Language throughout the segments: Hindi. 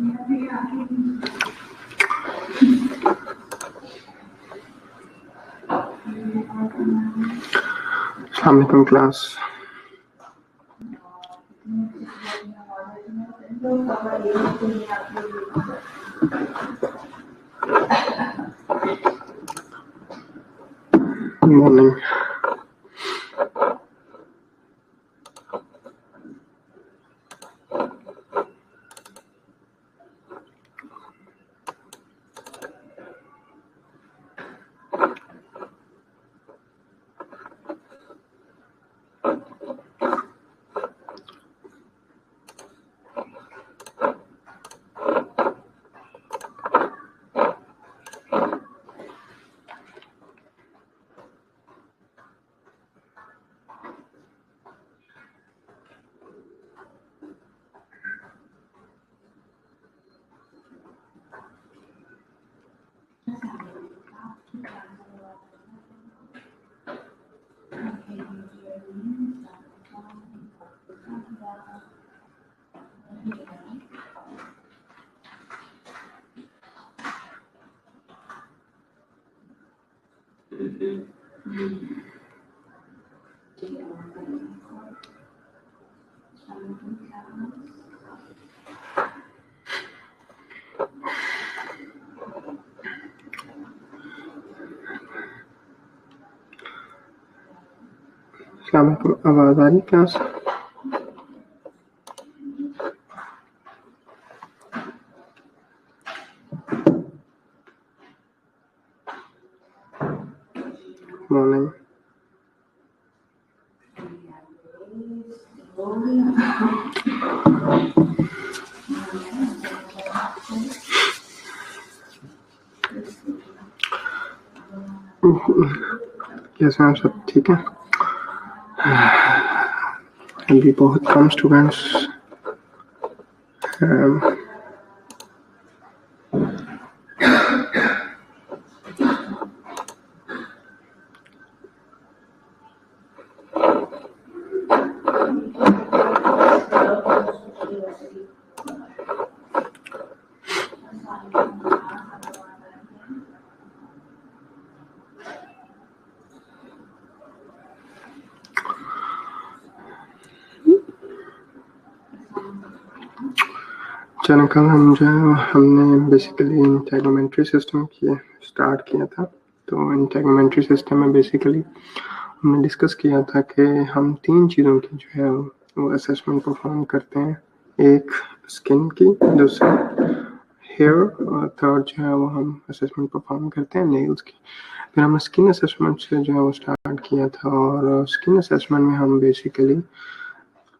अस्सलाम वालेकुम क्लास। Good morning. अस्सलाम वालेकुम। आवाज आ रही क्लास? मॉर्निंग। कैसे हैं सब? ठीक है। अभी बहुत कम स्टूडेंट्स चलो, कल हमने बेसिकली इंटेग्रोमेट्री सिस्टम स्टार्ट किया था। तो इंटेग्रोमेट्री सिस्टम में बेसिकली हमने डिस्कस किया था कि हम 3 चीज़ों की जो है वो असेसमेंट परफॉर्म करते हैं। एक स्किन की, दूसरा हेयर, और थर्ड जो है वो हम असेसमेंट परफॉर्म करते हैं नेल्स की। फिर हमने स्किन असेसमेंट से जो है वो स्टार्ट किया था, और स्किन असेसमेंट में हम बेसिकली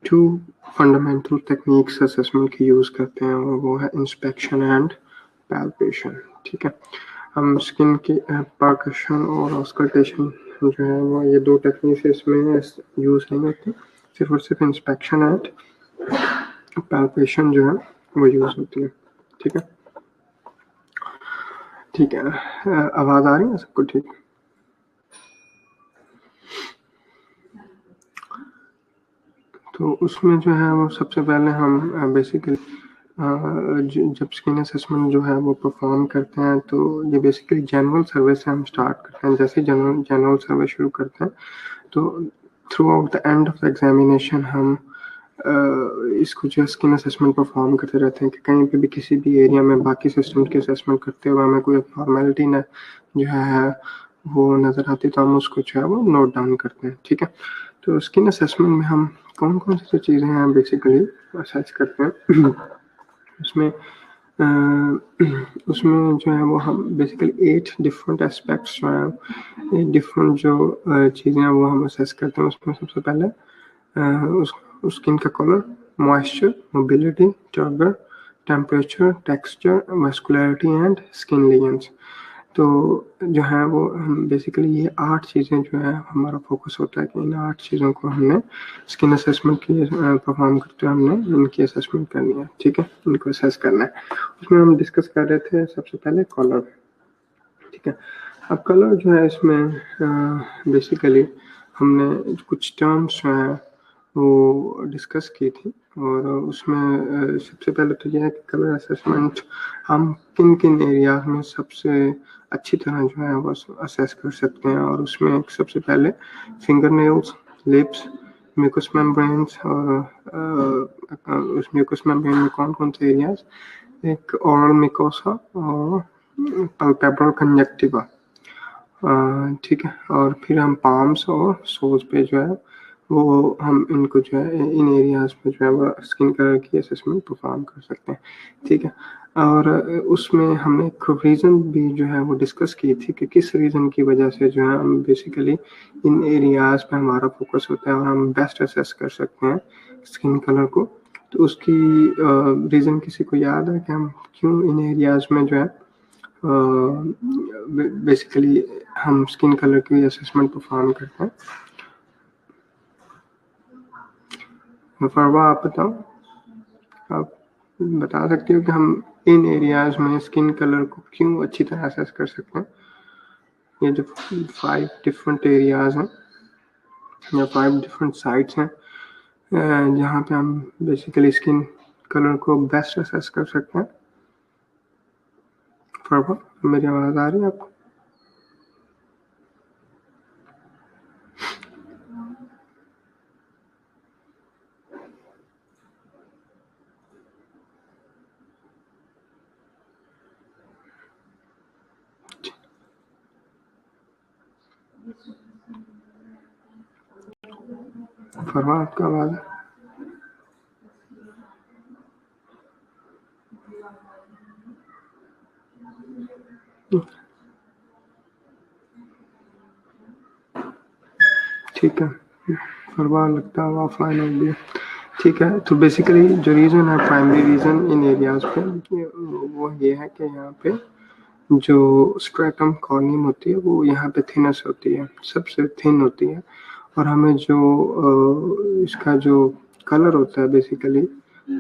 2 फंडामेंटल टेक्निक्स असेसमेंट की यूज़ करते हैं, और वो है इंस्पेक्शन एंड पैल्पेशन। ठीक है। हम स्किन की परकशन और ऑस्कल्टेशन जो है वो ये 2 टेक्निक्स इसमें यूज़ नहीं होती, सिर्फ और सिर्फ इंस्पेक्शन एंड पैल्पेशन जो है वो यूज़ होती है। ठीक है। ठीक है। आवाज़ आ रही है सबको? ठीक। तो उसमें जो है वो सबसे पहले हम बेसिकली जब स्किन असेसमेंट जो है वो परफॉर्म करते हैं, तो ये बेसिकली जनरल सर्वे से हम स्टार्ट करते हैं। जैसे जनरल सर्वे शुरू करते हैं, तो through out the end of the examination हम इसको जो स्किन असेसमेंट परफॉर्म करते रहते हैं कि कहीं पे भी किसी भी एरिया में बाकी सिस्टम की असेसमेंट करते हुए हमें कोई फॉर्मेलिटी न जो है वो नज़र आती, तो हम उसको जो है वो नोट डाउन करते हैं। ठीक है। तो स्किन असेसमेंट में हम कौन कौन सी चीज़ें हैं बेसिकली असेस करते हैं उसमें जो है वो हम बेसिकली 8 डिफरेंट एस्पेक्ट्स जो हैं, 8 डिफरेंट जो चीज़ें हैं वो हम असेस करते हैं। उसमें सबसे पहले स्किन का colour, moisture, mobility, turgor, temperature, texture, vascularity and skin lesions. तो जो है वो हम बेसिकली ये 8 चीज़ें जो है हमारा फोकस होता है कि इन 8 चीज़ों को हमने स्किन असेसमेंट की परफॉर्म करते हुए हमने इनकी असेसमेंट करनी है। ठीक है, इनको असेस करना है। उसमें हम डिस्कस कर रहे थे सबसे पहले कलर। ठीक है। अब कलर जो है इसमें बेसिकली हमने कुछ टर्म्स जो हैं वो डिस्कस की थी। और उसमें सबसे पहले तो यह है कि कलर असेसमेंट हम किन किन एरियाज में सबसे अच्छी तरह जो है वो असेस कर सकते हैं। और उसमें सबसे पहले finger nails, lips, mucus membranes. और उस म्यूकस मेम्ब्रेन में कौन कौन से एरियाज, एक ओरल मिकोसा और पल्पेब्रल कंजक्टिवा, ठीक है। और फिर हम पाम्स और सोज पे जो है वो हम इनको जो है इन एरियाज पे जो है वो स्किन कलर की असेसमेंट परफॉर्म कर सकते हैं, ठीक है। और उसमें हमने एक रीज़न भी जो है वो डिस्कस की थी कि किस रीज़न की वजह से जो है हम बेसिकली इन एरियाज पे हमारा फोकस होता है और हम बेस्ट असेस कर सकते हैं स्किन कलर को। तो उसकी रीज़न किसी को याद है कि हम क्यों इन एरियाज में जो है बेसिकली हम स्किन कलर की असेसमेंट परफॉर्म करते हैं? फरवा, आप बताओ, आप बता सकते हो कि हम इन एरियाज में स्किन कलर को क्यों अच्छी तरह असेस कर सकते हैं? ये जो 5 डिफरेंट एरियाज हैं या 5 डिफरेंट साइट्स हैं जहाँ पे हम बेसिकली स्किन कलर को बेस्ट असेस कर सकते हैं। फरवा, मेरी आवाज़ आ रही है आपको? फरवा, आपका आवाज़ है? ठीक है, फरवा लगता है ऑफलाइन हो गया। ठीक है, तो बेसिकली जो रीज़न है, प्राइमरी रीज़न इन एरियाज पे वो ये है कि यहाँ पे जो स्ट्रेटम कॉर्नियम होती है वो यहाँ पे थिनेस्ट होती है, सबसे थिन होती है। और हमें जो इसका जो कलर होता है बेसिकली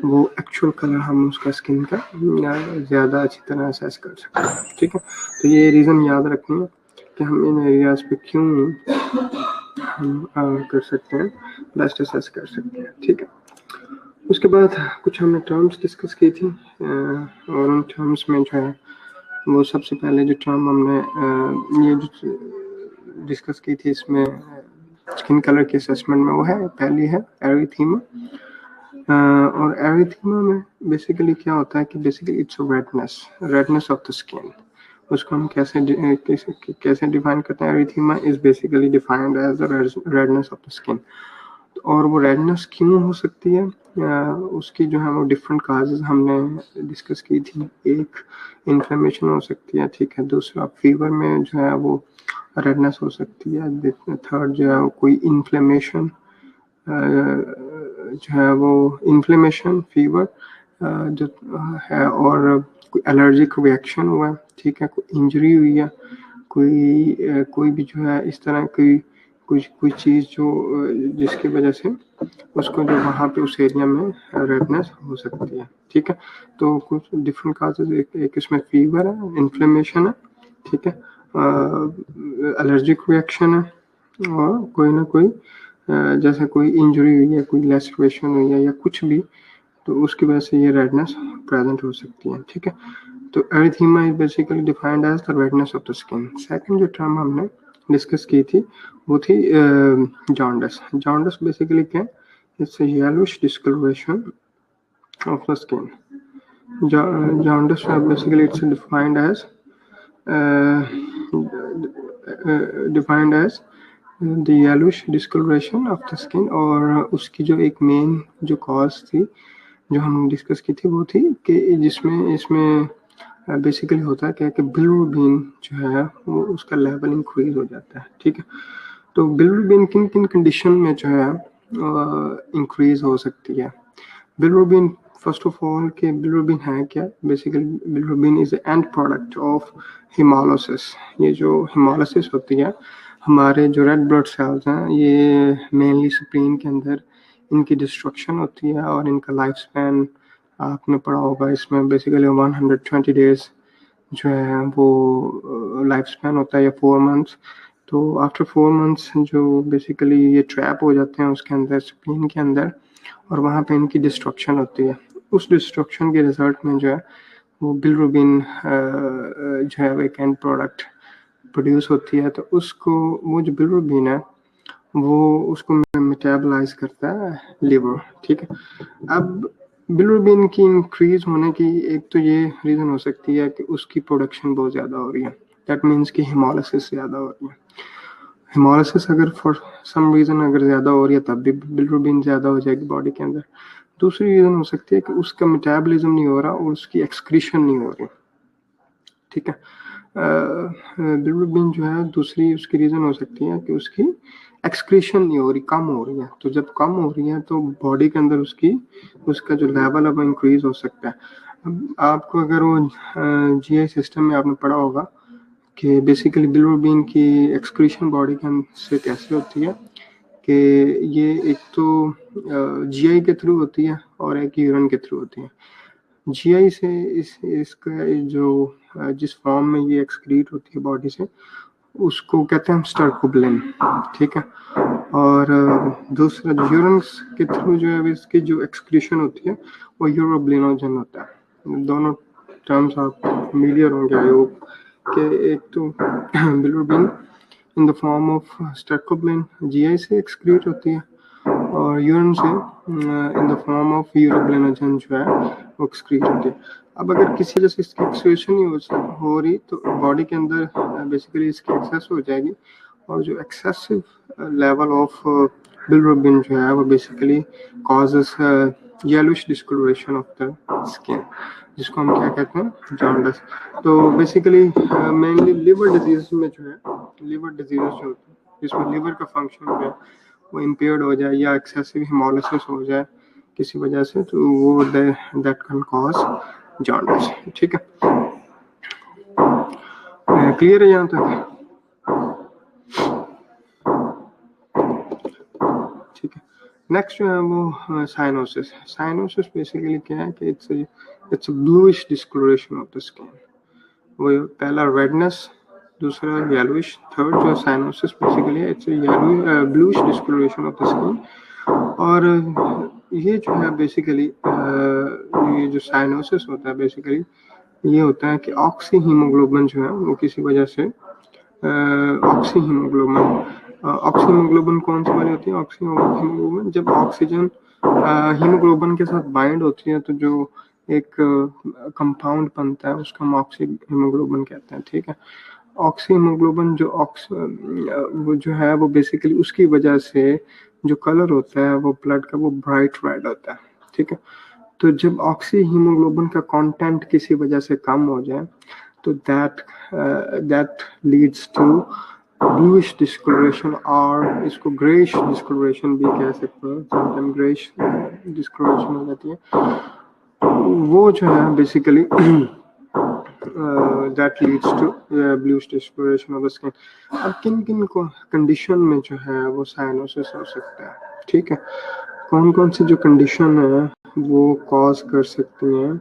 वो एक्चुअल कलर हम उसका स्किन का ज़्यादा अच्छी तरह असेस कर सकते हैं, ठीक है। तो ये रीज़न याद रखना कि हम इन एरियाज पे क्यों हम कर सकते हैं, बेस्ट असेस कर सकते हैं, ठीक है। उसके बाद कुछ हमने टर्म्स डिस्कस की थी और उन टर्म्स में जो है वो सबसे पहले जो टर्म हमने ये जो डिस्कस की थी इसमें स्किन कलर के असेसमेंट में वो है, पहली है एरिथीमा। और एरिथीमा में बेसिकली क्या होता है कि basically it's redness of the skin. उसको हम कैसे डिफाइन करते हैं? Erythema is basically defined as the redness of the skin. और वो रेडनेस क्यों हो सकती है उसकी जो है वो डिफरेंट काजेज हमने डिस्कस की थी। एक इन्फ्लेमेशन हो सकती है, ठीक है। दूसरा फीवर में जो है वो रेडनेस हो सकती है। थर्ड जो है कोई इन्फ्लेमेशन जो है वो इन्फ्लेमेशन, फीवर जो है, और कोई एलर्जिक रिएक्शन हुआ है, ठीक है, कोई इंजरी हुई है, कोई भी जो है इस तरह की कोई चीज़ जो जिसकी वजह से उसको जो वहाँ पे उस एरिया में रेडनेस हो सकती है, ठीक है। तो कुछ डिफरेंट काजेज, एक इसमें फीवर है, इन्फ्लेमेशन है, ठीक है, एलर्जिक रिएक्शन है, और कोई ना कोई जैसे कोई इंजरी हुई है, कोई लैसरेशन हुई है या कुछ भी, तो उसकी वजह से ये रेडनेस प्रेजेंट हो सकती है, ठीक है। तो erythema is basically defined as the redness of the skin. Second जो टर्म हमने डिस्कस की थी वो थी जॉन्डिस। जॉन्डिस बेसिकली क्या है? It's a yellowish discoloration of the skin. Jaundice basically it's uh, defined as the yellowish discoloration of the skin। और उसकी जो एक मेन जो कॉज थी जो हम डिस्कस की थी वो थी कि जिसमें इसमें बेसिकली होता है क्या कि बिलिरुबिन जो है वो उसका लेवल इंक्रीज हो जाता है, ठीक है। तो बिलिरुबिन किन किन कंडीशन में जो है इंक्रीज हो सकती है? बिलिरुबिन, फर्स्ट ऑफ ऑल के बिलिरुबिन है क्या? Basically bilirubin is and product of haemolysis. ये जो हिमोलाइसिस होती है, हमारे जो रेड ब्लड सेल्स हैं ये मेनली स्प्लीन के अंदर इनकी डिस्ट्रक्शन होती है और इनका लाइफ स्पैन आपने पढ़ा होगा, इसमें बेसिकली 120 डेज जो है वो लाइफ स्पैन होता है या 4 मंथ्स। तो आफ्टर 4 मंथ्स जो बेसिकली ये ट्रैप हो जाते हैं उसके अंदर, स्प्लीन के अंदर, और वहाँ पे इनकी डिस्ट्रक्शन होती है। उस डिस्ट्रक्शन के रिजल्ट में जो है वो बिलिरुबिन जो है वो एक एंड प्रोडक्ट प्रोड्यूस होती है। तो उसको वो जो बिलिरुबिन है वो उसको मेटाबलाइज करता है लिवर, ठीक है। अब बिलिरुबिन की इंक्रीज होने की एक तो ये रीज़न हो सकती है कि उसकी प्रोडक्शन बहुत ज़्यादा हो रही है, दैट मीन्स कि हेमोलिसिस ज़्यादा हो रही है। हेमोलिसिस अगर फॉर सम रीज़न अगर ज़्यादा हो रही है तब भी बिलिरुबिन ज़्यादा हो जाएगी बॉडी के अंदर। दूसरी रीज़न हो सकती है कि उसका मेटाबॉलिज्म नहीं हो रहा और उसकी एक्सक्रीशन नहीं हो रही, ठीक है। बिलिरुबिन जो है दूसरी उसकी रीज़न हो सकती है कि उसकी एक्सक्रीशन नहीं हो रही, कम हो रही है। तो जब कम हो रही है तो बॉडी के अंदर उसका जो लेवल है वो इंक्रीज हो सकता है। अब आपको अगर वो जीआई सिस्टम में आपने पढ़ा होगा कि बेसिकली बिलिरुबिन की एक्सक्रीशन बॉडी के अंदर से कैसे होती है कि ये एक तो जीआई के थ्रू होती है और एक यूरिन के थ्रू होती है। जीआई से इसका जो जिस फॉर्म में ये एक्सक्रीट होती है बॉडी से उसको कहते हैं हम स्टर्कोबिलिन, ठीक है। और दूसरा यूरिन के थ्रू जो है इसकी जो एक्सक्रीशन होती है वो यूरोबिलिनोजन होता है। दोनों टर्म्स आप फेमिलियर होंगे आई होप कि एक तो bilirubin in the form of stercobilin GI से एक्सक्रीट होती है और यूरिन से in the form of urobilinogen जो है वो एक्सक्रीट होती है। अब अगर किसी वजह से इसकी एक्सक्रीशन नहीं हो रही तो बॉडी के अंदर बेसिकली इसकी एक्सेस हो जाएगी और जो एक्सेसिव लेवल ऑफ बिलिरुबिन जो है वो basically causes yellowish discoloration of the skin, जिसको हम क्या कहते हैं, जॉन्डिस। तो बेसिकली मेनली लिवर डिजीज में जो है लिवर डिजीज जो होती है जिसमें लिवर का फंक्शन जो है वो इम्पेयर्ड हो जाए या एक्सेसिव हेमोलिसिस हो जाए किसी वजह से, तो वो दैट कैन कॉज जॉन्डिस, ठीक है। क्लियर है यहाँ तक? ठीक है। नेक्स्ट जो है वो साइनोसिस। साइनोसिस बेसिकली क्या है कि it's bluish discoloration of the skin. वो पहला रेडनेस, दूसरा येलोइश, थर्ड जो साइनोसिस बेसिकली है it's bluish discoloration of the skin. और ये जो है बेसिकली ये जो साइनोसिस होता है बेसिकली ये होता है कि ऑक्सी हीमोग्लोबिन जो है वो किसी वजह से ऑक्सी हीमोग्लोबिन कौन सी वाली होती है? ऑक्सी हीमोग्लोबिन जब ऑक्सीजन हीमोग्लोबिन के साथ बाइंड होती है तो जो एक कंपाउंड बनता है उसका हम ऑक्सी हीमोग्लोबिन कहते हैं, ठीक है। ऑक्सी हीमोग्लोबिन वो जो है वो बेसिकली उसकी वजह से जो कलर होता है वो ब्लड का वो ब्राइट रेड होता है, ठीक है। तो जब ऑक्सी हीमोग्लोबिन का कंटेंट किसी वजह से कम हो जाए तो that leads to bluish discoloration और इसको ग्रेइश डिस्कलरेशन भी कह सकते हैं, समटाइम ग्रेइश डिस्कलरेशन हो जाती है। वो जो है basically that leads to bluish discoloration of the skin. अब किन किन कंडीशन में जो है वो साइनोसिस हो सकता है, ठीक है। कौन कौन सी जो कंडीशन है वो कॉज कर सकती हैं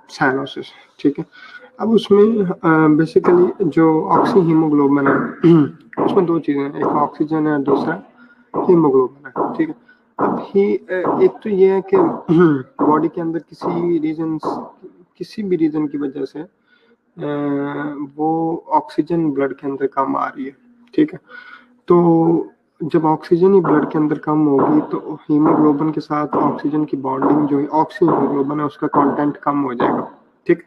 साइनोसिस, ठीक है। अब उसमें बेसिकली जो ऑक्सी हीमोग्लोबिन है उसमें दो चीज़ें हैं, एक ऑक्सीजन है दूसरा हीमोग्लोबिन है, ठीक है। अब एक तो ये है कि बॉडी के अंदर किसी भी रीजन की वजह से वो ऑक्सीजन ब्लड के अंदर कम आ रही है, ठीक है। तो जब ऑक्सीजन ही ब्लड के अंदर कम होगी तो हीमोग्लोबिन के साथ ऑक्सीजन की बॉन्डिंग जो है ऑक्सी हीमोग्लोबिन है उसका कंटेंट कम हो जाएगा, ठीक।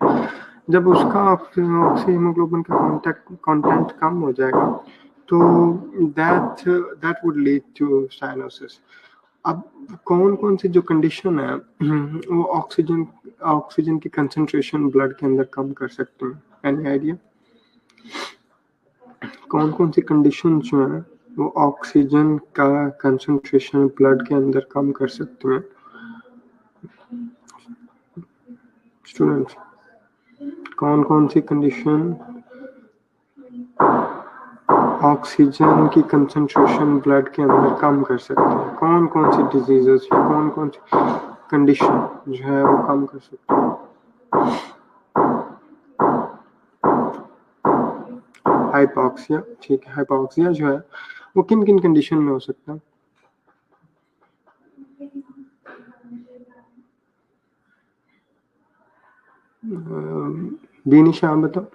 जब उसका ऑक्सी हीमोग्लोबिन का कंटेंट कम हो जाएगा तो that would lead to cyanosis. अब कौन कौन सी जो कंडीशन है वो ऑक्सीजन की कंसंट्रेशन ब्लड के अंदर कम कर सकते हैं? एनी आइडिया कौन कौन सी कंडीशन जो है वो ऑक्सीजन का कंसंट्रेशन ब्लड के अंदर कम कर सकते हैं? स्टूडेंट्स, कौन कौन सी कंडीशन ऑक्सीजन की कंसंट्रेशन ब्लड के अंदर कम कर सकते हैं? कौन कौन सी डिजीजेस या कौन कौन सी कंडीशन जो है वो कम कर सकते हैं? हाइपॉक्सिया, ठीक है। हाइपॉक्सिया जो है वो किन किन कंडीशन में हो सकता है? बेनिशा आप बताओ,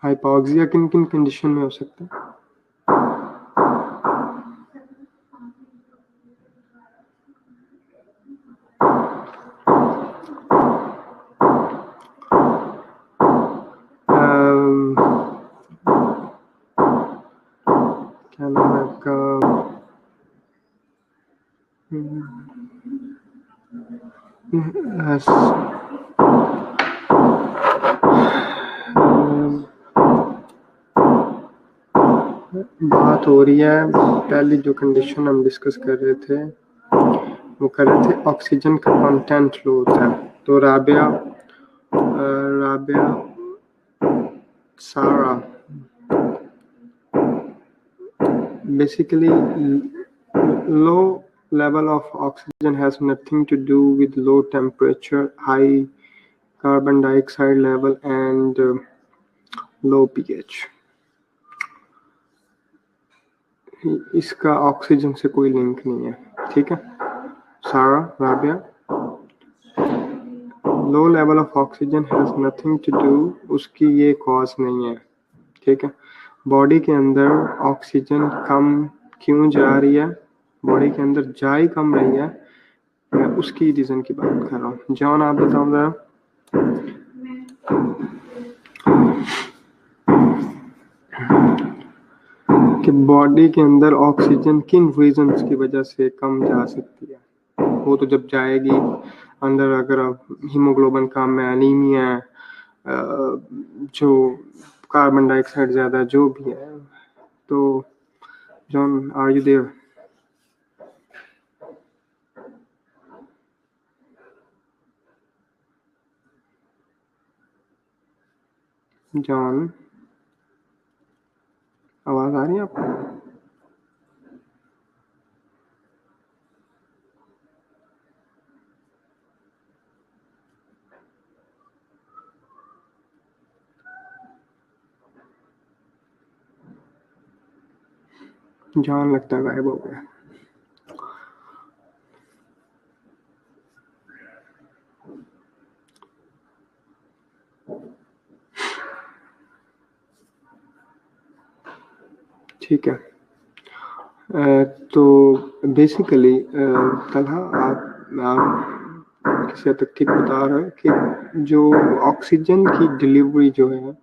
हाइपॉक्सिया किन किन कंडीशन में हो सकता है? क्या नाम है आपका? बात हो रही है, पहली जो कंडीशन हम डिस्कस कर रहे थे वो कर रहे थे ऑक्सीजन का कंटेंट लो होता है। तो राबिया सारा basically low level of oxygen has nothing to do with low temperature, high carbon dioxide level and low pH. इसका ऑक्सीजन से कोई लिंक नहीं है, ठीक है। Sara, Rabia, low level of oxygen has nothing to do, उसकी ये कॉज नहीं है, ठीक है। बॉडी के अंदर ऑक्सीजन कम क्यों जा रही है, बॉडी के अंदर जा ही कम रही है, मैं उसकी रीजन की बात कर रहा हूँ। जॉन आप बताओ जरा। कि बॉडी के अंदर ऑक्सीजन किन रीजंस की वजह से कम जा सकती है? वो तो जब जाएगी अंदर, अगर हीमोग्लोबिन कम है, एनीमिया है, जो कार्बन डाइऑक्साइड ज्यादा, जो भी है। तो John, are you there? John, आवाज आ रही है आपको? जॉन लगता है गायब हो गया। ठीक है। तो बेसिकली तलहा आप किसी हद तक ठीक बता रहे हैं कि जो ऑक्सीजन की डिलीवरी जो है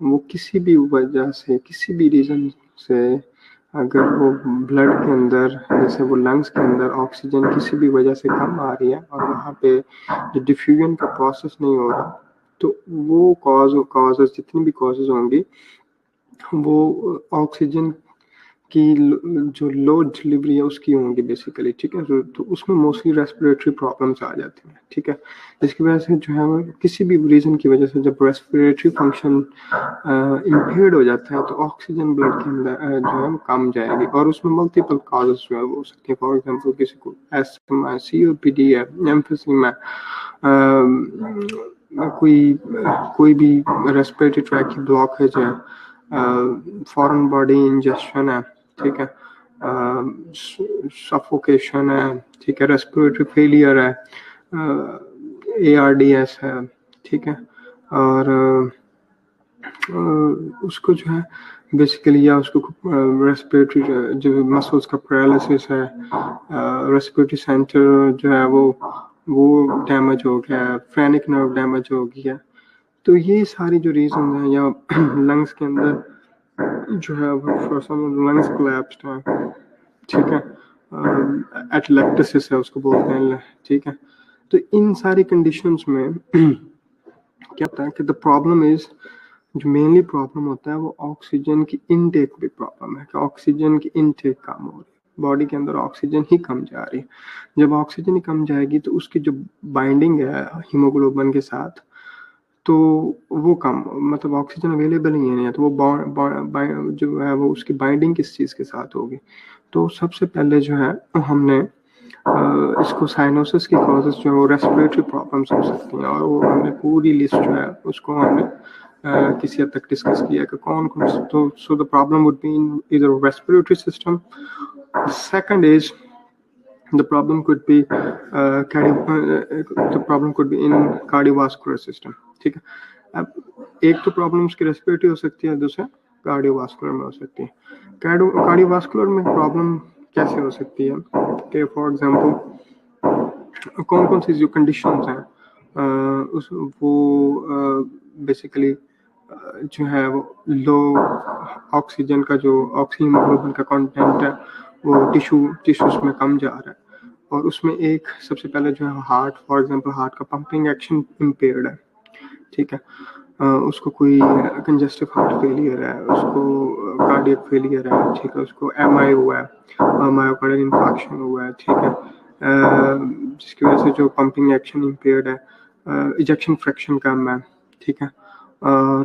वो किसी भी वजह से, किसी भी रीज़न से, अगर वो ब्लड के अंदर, जैसे वो लंग्स के अंदर ऑक्सीजन किसी भी वजह से कम आ रही है और वहाँ पे जो डिफ्यूजन का प्रोसेस नहीं हो रहा, तो वो कॉजेज जितनी भी कॉजेज होंगी वो ऑक्सीजन की जो लो डिलीवरी है उसकी होंगी बेसिकली, ठीक है। तो उसमें मोस्टली रेस्पिरेटरी प्रॉब्लम्स आ जाती हैं, ठीक है। इसकी वजह से जो है वो किसी भी रीज़न की वजह से जब रेस्पिरेटरी फंक्शन इम्पेयर्ड हो जाता है तो ऑक्सीजन ब्लड के अंदर जो है वो कम जाएगी, और उसमें मल्टीपल काजेस जो है वो हो सकती है। फॉर एग्जांपल किसी को एस्थमा, COPD है, एम्फीसीमा, कोई भी रेस्पिरेटरी ट्रैक की ब्लॉकेज है, फॉरेन बॉडी इंजेक्शन है, ठीक है, सफोकेशन है, ठीक है, रेस्पिरेटरी फेलियर है, ARDS है, ठीक है। और उसको जो है बेसिकली, या उसको रेस्पिरेटरी जो मसल्स का पैरालिसिस है, रेस्पिरेटरी सेंटर जो है वो डैमेज हो गया है, फ्रेनिक नर्व डैमेज हो गया। तो ये सारी जो रीजन है, या लंग्स के अंदर जो है वो लंग्स कोलैप्स्ड है, ठीक है, एटलेक्टिसिस है उसको बोलते हैं, ठीक है। तो इन सारी कंडीशंस में क्या होता है कि द प्रॉब्लम इज, जो मेनली प्रॉब्लम होता है वो ऑक्सीजन की इनटेक भी प्रॉब्लम है, कि ऑक्सीजन की इनटेक कम हो रही है, बॉडी के अंदर ऑक्सीजन ही कम जा रही है। जब ऑक्सीजन ही कम जाएगी तो उसकी जो बाइंडिंग है हीमोग्लोबिन के साथ, तो वो कम, मतलब ऑक्सीजन अवेलेबल ही नहीं है, तो वो जो है वो उसकी बाइंडिंग किस चीज़ के साथ होगी। तो सबसे पहले जो है हमने इसको साइनोसिस की कॉजेज जो है वो रेस्पिरेटरी प्रॉब्लम्स हो सकती हैं, और वो हमने पूरी लिस्ट जो है उसको हमने किसी हद तक डिस्कस किया कि कौन कौन से, तो so the problem would be in either respiratory system. Second is the problem could be the problem could be in cardiovascular system. ठीक है. अब एक तो प्रॉब्लम उसकी रेस्पिरेटरी हो सकती है, दूसरा कार्डियोवास्कुलर में हो सकती है. कार्डियोवास्कुलर में प्रॉब्लम कैसे हो सकती है कि फॉर एग्जांपल कौन कौन सी जो कंडीशंस हैं उस वो बेसिकली जो है वो लो ऑक्सीजन का जो ऑक्सीहीमोग्लोबिन का कंटेंट है वो टिश्यूज में कम जा रहा है, और उसमें एक सबसे पहले जो है हार्ट, फॉर एग्जांपल हार्ट का पंपिंग एक्शन इम्पेयर्ड है. ठीक है. उसको कोई कंजेस्टिव हार्ट फेलियर है, उसको कार्डियक फेलियर है. ठीक है. उसको एमआई हुआ है, मायोकार्डियल इन्फार्क्शन हुआ है. ठीक है. जिसकी वजह से जो पंपिंग एक्शन इम्पेयर्ड है, इजेक्शन फ्रैक्शन कम है. ठीक है. और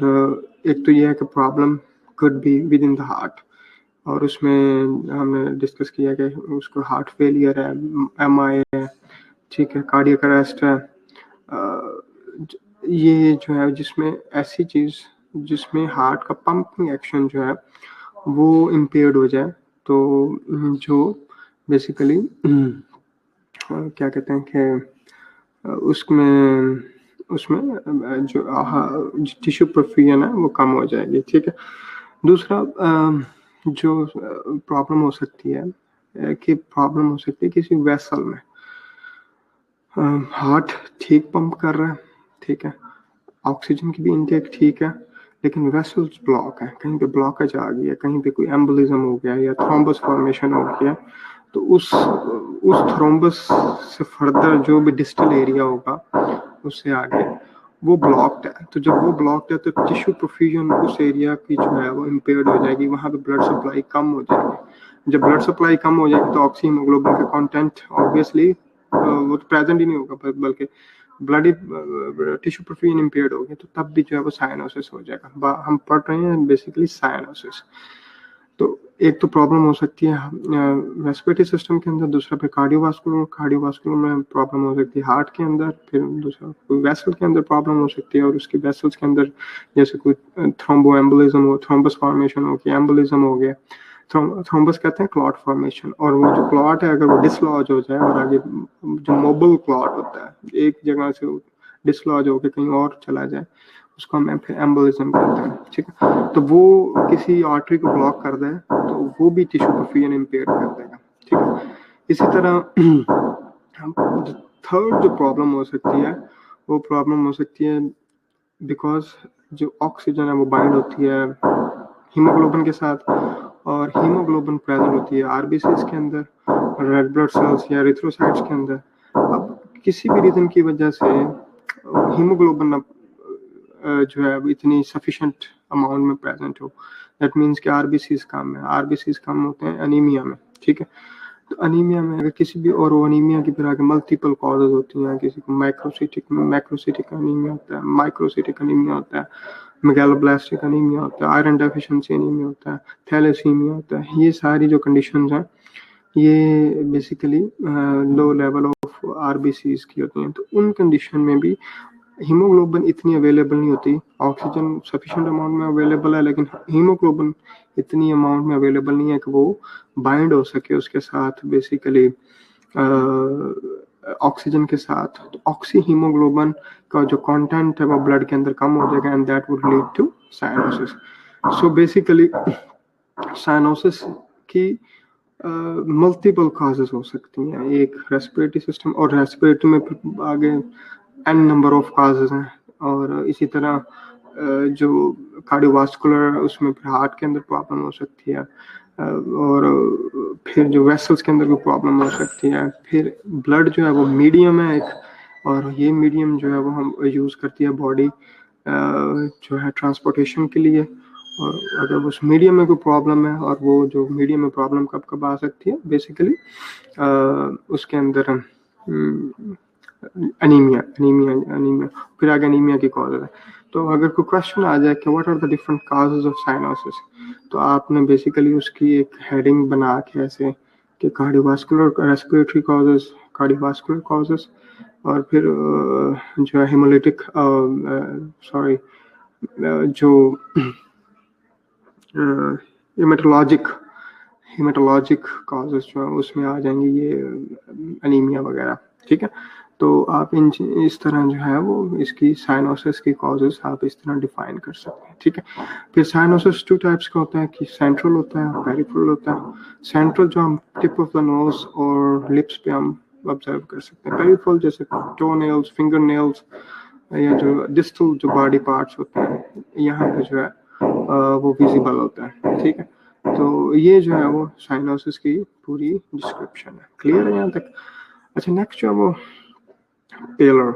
एक तो ये है कि problem could be with in the heart, और उसमें हमने डिस्कस किया कि उसको हार्ट फेलियर है, एमआई है. ठीक है. कार्डियक अरेस्ट है. ये जो है जिसमें ऐसी चीज़ जिसमें हार्ट का पंपिंग एक्शन जो है वो इम्पेयर्ड हो जाए, तो जो बेसिकली क्या कहते हैं कि उसमें जो टिश्यू परफ्यूजन है वो कम हो जाएगी. ठीक है. दूसरा जो प्रॉब्लम हो सकती है किसी वेसल में. हार्ट ठीक पंप कर रहा है. ठीक है. ऑक्सीजन की भी इनटेक ठीक है, लेकिन वेसल्स ब्लॉक है, कहीं पे ब्लॉकेज आ गया, कहीं पे कोई एम्बोलिज्म हो गया या थ्रोम्बस फॉर्मेशन हो गया, तो उस थ्रोम्बस से फर्दर जो भी डिस्टल एरिया होगा उससे आगे वो ब्लॉक्ड है. तो जब वो ब्लॉक्ड है तो टिश्यू परफ्यूजन उस एरिया की जो है वो इम्पेयर्ड हो जाएगी, वहाँ पे ब्लड सप्लाई कम हो जाएगी. जब ब्लड सप्लाई कम हो जाएगी तो ऑक्सीहीमोग्लोबिन का कंटेंट ऑब्वियसली वो तो प्रेजेंट ही नहीं होगा, बल्कि ब्लडी टिश्यू परफ्यूजन इम्पेयर्ड हो गया, तो तब भी जो है वो साइनोसिस हो जाएगा. हम पढ़ रहे हैं बेसिकली साइनोसिस. तो एक तो प्रॉब्लम हो सकती है रेस्पिरेटरी सिस्टम के अंदर, दूसरा फिर कार्डियोवास्कुलर में प्रॉब्लम हो सकती है हार्ट के अंदर, फिर दूसरा कोई वेसल के अंदर प्रॉब्लम हो सकती है, और उसके वेसल्स के अंदर जैसे कोई थ्रोम्बो एम्बोलिज्म हो, थ्रोम्बस फॉर्मेशन हो गया, एम्बोलिज्म हो गया. थ्रोम्बस कहते हैं क्लॉट फॉर्मेशन, और वो जो क्लॉट है अगर वो डिसलॉज हो जाए और आगे जो मोबल क्लॉट होता है एक जगह से डिसलॉज होकर कहीं और चला जाए, उसको हम फिर एम्बोलिज्म कहते हैं. ठीक है. तो वो किसी आर्टरी को ब्लॉक कर दे तो वो भी टिश्यू परफ्यूजन इम्पेयर कर देगा. ठीक है. इसी तरह थर्ड जो प्रॉब्लम हो सकती है वो प्रॉब्लम हो सकती है बिकॉज जो ऑक्सीजन है वो बाइंड होती है हीमोग्लोबिन के साथ, और हीमोग्लोबिन प्रेजेंट होती है आरबीसीज के अंदर, रेड ब्लड सेल्स या एरिथ्रोसाइट्स के अंदर. अब किसी भी रीजन की वजह से हीमोग्लोबिन जो है इतनी सफिशिएंट अमाउंट में प्रेजेंट हो, दैट मीन्स कि आरबीसीज कम होते हैं अनीमिया में. ठीक है. तो अनीमिया में अगर किसी भी, और वो अनीमिया की फिर आगे मल्टीपल कॉजेज होती हैं. किसी को मैक्रोसिटिक अनीमिया होता है, माइक्रोसिटिक अनीमिया होता है, मेगालोब्लास्टिक अनीमिया होता है, आयरन डेफिशिएंसी अनीमिया होता है, थैलेसीमिया होता है. ये सारी जो कंडीशंस हैं ये basically low level of RBCs की होती हैं. तो उन कंडीशन में भी हीमोग्लोबिन इतनी अवेलेबल नहीं होती. ऑक्सीजन सफिशिएंट अमाउंट में अवेलेबल है, लेकिन हीमोग्लोबिन इतनी अमाउंट में अवेलेबल नहीं है कि वो बाइंड हो सके उसके साथ बेसिकली ऑक्सीजन के साथ. तो ऑक्सी हीमोग्लोबिन का जो कंटेंट है वो ब्लड के अंदर कम हो जाएगा, and that would lead to cyanosis. So basically cyanosis की मल्टीपल काजेस हो सकती हैं. एक रेस्पिरेटरी सिस्टम, और रेस्पिरेटरी में आगे एन नंबर ऑफ काजेस हैं, और इसी तरह जो कार्डियोवास्कुलर उसमें फिर हार्ट के अंदर प्रॉब्लम हो सकती है, और फिर जो वेसल्स के अंदर भी प्रॉब्लम हो सकती है. फिर ब्लड जो है वो मीडियम है एक, और ये मीडियम जो है वो हम यूज़ करती है बॉडी जो है ट्रांसपोर्टेशन के लिए. और अगर उस मीडियम में कोई प्रॉब्लम है, और वो जो मीडियम में प्रॉब्लम कब आ सकती है बेसिकली उसके अंदर अनीमिया फिर आगे अनीमिया की कॉज है. तो अगर कोई क्वेश्चन आ जाए कि what are the different causes of cyanosis, तो आपने बेसिकली उसकी एक हेडिंग बना के ऐसे कि cardiovascular respiratory causes, cardiovascular causes, और फिर जो है हेमोलिटिक जो हेमेटोलॉजिक कॉजेस जो है उसमें आ जाएंगे ये अनीमिया वगैरह, ठीक है। तो आप इस तरह जो है वो इसकी साइनोसिस की कॉजेस आप इस तरह डिफाइन कर सकते हैं, ठीक है। फिर साइनोसिस 2 टाइप्स का होता है कि सेंट्रल होता है, पेरिफेरल होता है। सेंट्रल जो हम टिप ऑफ द नोज और लिप्स पे हम ऑब्जर्व कर सकते हैं। पेरिफेरल जैसे टो नेल्स, फिंगर नेल्स या जो डिस्टल जो बॉडी पार्ट्स होते हैं यहाँ पे जो है वो विजिबल होता है, ठीक है। तो ये जो है वो साइनोसिस की पूरी डिस्क्रिप्शन है। क्लियर है यहाँ तक? अच्छा, नेक्स्ट जो है वो पेलर।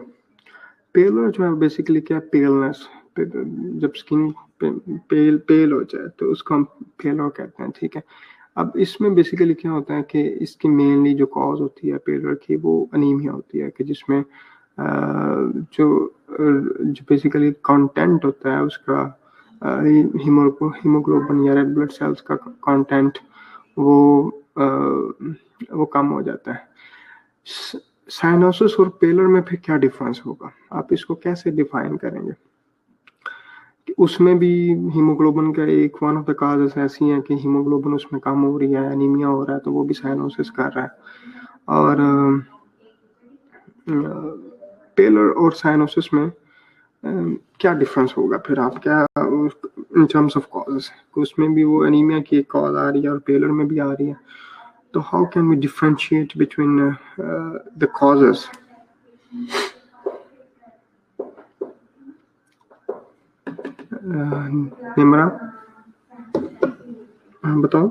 पेलर जो है बेसिकली क्या है, पेलनेस। जब स्किन पेल हो जाए तो उसको हम पेलर कहते हैं, ठीक है। अब इसमें बेसिकली क्या होता है कि इसकी मेनली जो कॉज होती है पेलर की वो अनीमिया होती है, कि जिसमें जो बेसिकली कंटेंट होता है उसका हीमोग्लोबिन या रेड ब्लड सेल्स का कंटेंट वो कम हो जाता है। साइनोसिस और पेलर में फिर क्या डिफरेंस होगा, आप इसको कैसे डिफाइन करेंगे? उसमें भी हीमोग्लोबिन का एक वन ऑफ द काजेस ऐसी है कि हीमोग्लोबिन उसमें कम हो रही है, एनीमिया हो रहा है, तो वो भी साइनोसिस कर रहा है। और पेलर और साइनोसिस में क्या डिफरेंस होगा फिर, आप क्या इन टर्म्स ऑफ कॉजेस, उसमें भी वो एनीमिया की एक कॉज आ रही है और पेलर में भी आ रही है, तो how can we differentiate between the causes? Nimra बताओ।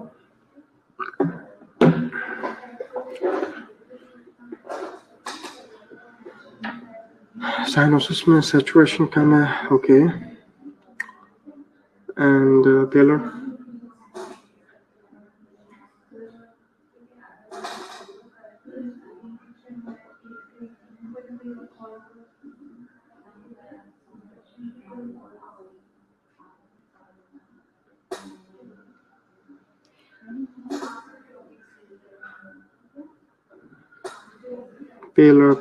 साइनोसिस में सैचुरेशन कम है, ओके। एंड पेलर? पेलर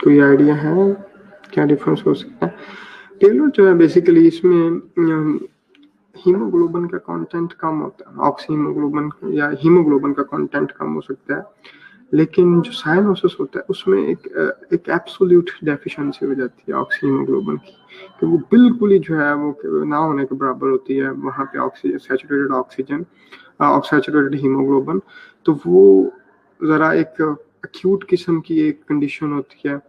कोई आइडिया है क्या डिफरेंस हो सकता है? पेलर जो है बेसिकली इसमें हीमोग्लोबिन का कंटेंट कम होता है, ऑक्सी हीमोग्लोबिन या हीमोग्लोबिन का कंटेंट कम हो सकता है, लेकिन जो साइनोसिस होता है उसमें एक एब्सोल्यूट डेफिशिएंसी हो जाती है ऑक्सी हीमोग्लोबिन की, कि वो बिल्कुल ही जो है वो ना होने के बराबर होती है वहाँ पे oxygen, saturated oxygen, saturated haemoglobin. तो वो ज़रा एक एक्यूट किस्म की एक कंडीशन होती है